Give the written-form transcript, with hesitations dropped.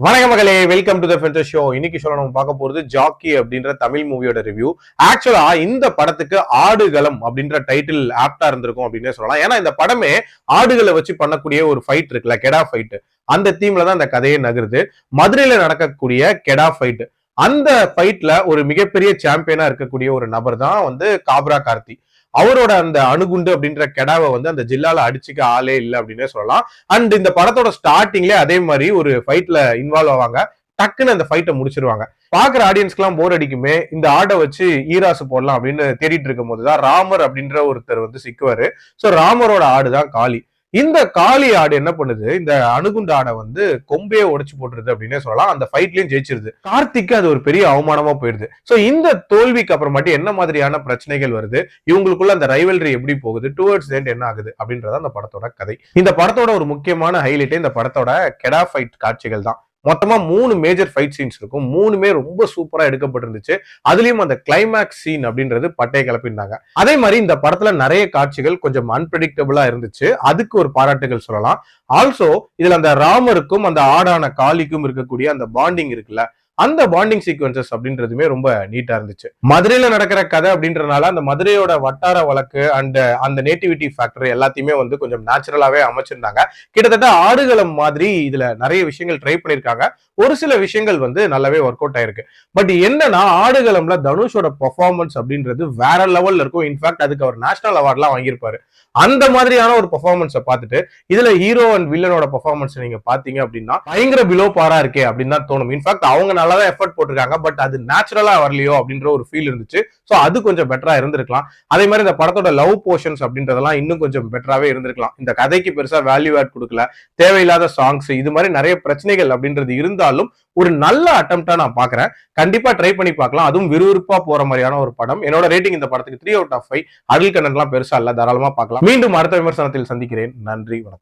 வணக்கம் மகளே, welcome to the Fender show. இன்னைக்கு ஷோல நம்ம பார்க்க போறது ஜாக்கி அப்படின்ற தமிழ் மூவியோட ரிவ்யூ. ஆக்சுவலா இந்த படத்துக்கு ஆடுகளம் அப்படின்ற டைட்டில் ஆப்டா இருந்திருக்கும் அப்படின்னே சொல்லலாம். ஏன்னா இந்த படமே ஆடுகளை வச்சு பண்ணக்கூடிய ஒரு ஃபைட் இருக்குல்ல, கெடா ஃபைட், அந்த தீம்ல தான் அந்த கதையே நகருது. மதுரையில நடக்கக்கூடிய கெடா ஃபைட், அந்த ஃபைட்ல ஒரு மிகப்பெரிய சாம்பியனா இருக்கக்கூடிய ஒரு நபர் தான் காப்ரா கார்த்தி. அவரோட அந்த அணுகுண்டு அப்படின்ற கெடாவை அந்த ஜில்லால அடிச்சுக்க ஆளே இல்லை அப்படின்னே சொல்லலாம். அண்ட் இந்த படத்தோட ஸ்டார்டிங்லேயே அதே மாதிரி ஒரு ஃபைட்ல இன்வால்வ் ஆவாங்க. டக்குன்னு அந்த ஃபைட்டை முடிச்சிருவாங்க. பாக்குற ஆடியன்ஸ்க்கு எல்லாம் போர் அடிக்குமே, இந்த ஆடை வச்சு ஈராசு போடலாம் அப்படின்னு தேடிட்டு இருக்கும் போதுதான் ராமர் அப்படின்ற ஒருத்தர் சிக்குவாரு. சோ ராமரோட ஆடுதான் காளி. இந்த காளி ஆடு என்ன பண்ணுது, இந்த அணுகுண்டு ஆடை கொம்பையே உடைச்சு போட்டுருது அப்படின்னே சொல்லலாம். அந்த ஃபைட்லயும் ஜெயிச்சிருது. கார்த்திக்கு அது ஒரு பெரிய அவமானமா போயிருது. சோ இந்த தோல்விக்கு அப்புறமாட்டி என்ன மாதிரியான பிரச்சனைகள் வருது, இவங்களுக்குள்ள அந்த ரைவல்ரி எப்படி போகுது, டுவர்ட்ஸ் எண்ட் என்ன ஆகுது அப்படின்றத அந்த படத்தோட கதை. இந்த படத்தோட ஒரு முக்கியமான ஹைலைட்டே இந்த படத்தோட கெடா ஃபைட் காட்சிகள் தான். மொத்தமா 3 மேஜர் ஃபைட் சீன்ஸ் இருக்கும். 3மே ரொம்ப சூப்பரா எடுக்கப்பட்டிருந்துச்சு. அதுலயும் அந்த கிளைமேக்ஸ் சீன் அப்படின்றது பட்டையை கிளப்பிருந்தாங்க. அதே மாதிரி இந்த படத்துல நிறைய காட்சிகள் கொஞ்சம் அன்பிரடிக்டபிளா இருந்துச்சு. அதுக்கு ஒரு பாராட்டுகள் சொல்லலாம். ஆல்சோ இதுல அந்த ராமருக்கும் அந்த ஆடான காளிக்கும் இருக்கக்கூடிய அந்த பாண்டிங் இருக்குல்ல, அந்த பாண்டிங் சீக்வன்சஸ் அப்படின்றதுமே ரொம்ப நீட்டா இருந்துச்சு. மதுரையில நடக்கிற கதை அப்படின்றனால அந்த மதுரையோட வட்டார வழக்கு அண்ட் அந்த நேட்டிவிட்டி ஃபேக்டர் எல்லாத்தையுமே கொஞ்சம் நேச்சுரலாவே அமைச்சிருந்தாங்க. கிட்டத்தட்ட ஆடுகளம் மாதிரி இதுல நிறைய விஷயங்கள் ட்ரை பண்ணிருக்காங்க. ஒரு சில விஷயங்கள் நல்லாவே ஒர்க் அவுட் ஆயிருக்கு. பட் என்னன்னா, ஆடுகளம்ல தனுஷோட பெர்ஃபார்மன்ஸ் அப்படின்றது வேற லெவல்ல இருக்கும். இன்ஃபேக்ட் அதுக்கு அவர் நேஷனல் அவார்ட்லாம் வாங்கியிருப்பாரு. அந்த மாதிரியான ஒரு பெர்ஃபார்மன்ஸை பார்த்துட்டு இதுல ஹீரோ அண்ட் வில்லனோட பெர்ஃபார்மன்ஸ் நீங்க பாத்தீங்க அப்படின்னா பயங்கர பிலோ பாரா இருக்கே அப்படின்னு தான் தோணும். இன்ஃபேக்ட் அவங்க நல்லாதான் எஃபர்ட் போட்டிருக்காங்க. பட் அது நேச்சுரலா வரலையோ அப்படின்ற ஒரு ஃபீல் இருந்துச்சு. சோ அது கொஞ்சம் பெட்டரா இருந்திருக்கலாம். அதே மாதிரி இந்த படத்தோட லவ் போர்ஷன்ஸ் அப்படின்றதெல்லாம் இன்னும் கொஞ்சம் பெட்டராவே இருந்திருக்கலாம். இந்த கதைக்கு பெருசா வேல்யூ ஆட் கொடுக்கல, தேவையில்லாத சாங்ஸ், இது மாதிரி நிறைய பிரச்சனைகள் அப்படின்றது இருந்தாலும் ஒரு நல்ல அட்டம்ப்டா நான் பாக்குறேன். கண்டிப்பா ட்ரை பண்ணி பார்க்கலாம். அதுவும் விறுவிறுப்பா போற மாதிரியான ஒரு படம். என்னோட ரேட்டிங் இந்த படத்துக்கு 3 out of 5. அடல் கண்டென்ட்லாம் பெருசா இல்ல, தாராளமா பார்க்கலாம். மீண்டும் அடுத்த விமர்சனத்தில் சந்திக்கிறேன். நன்றி, வணக்கம்.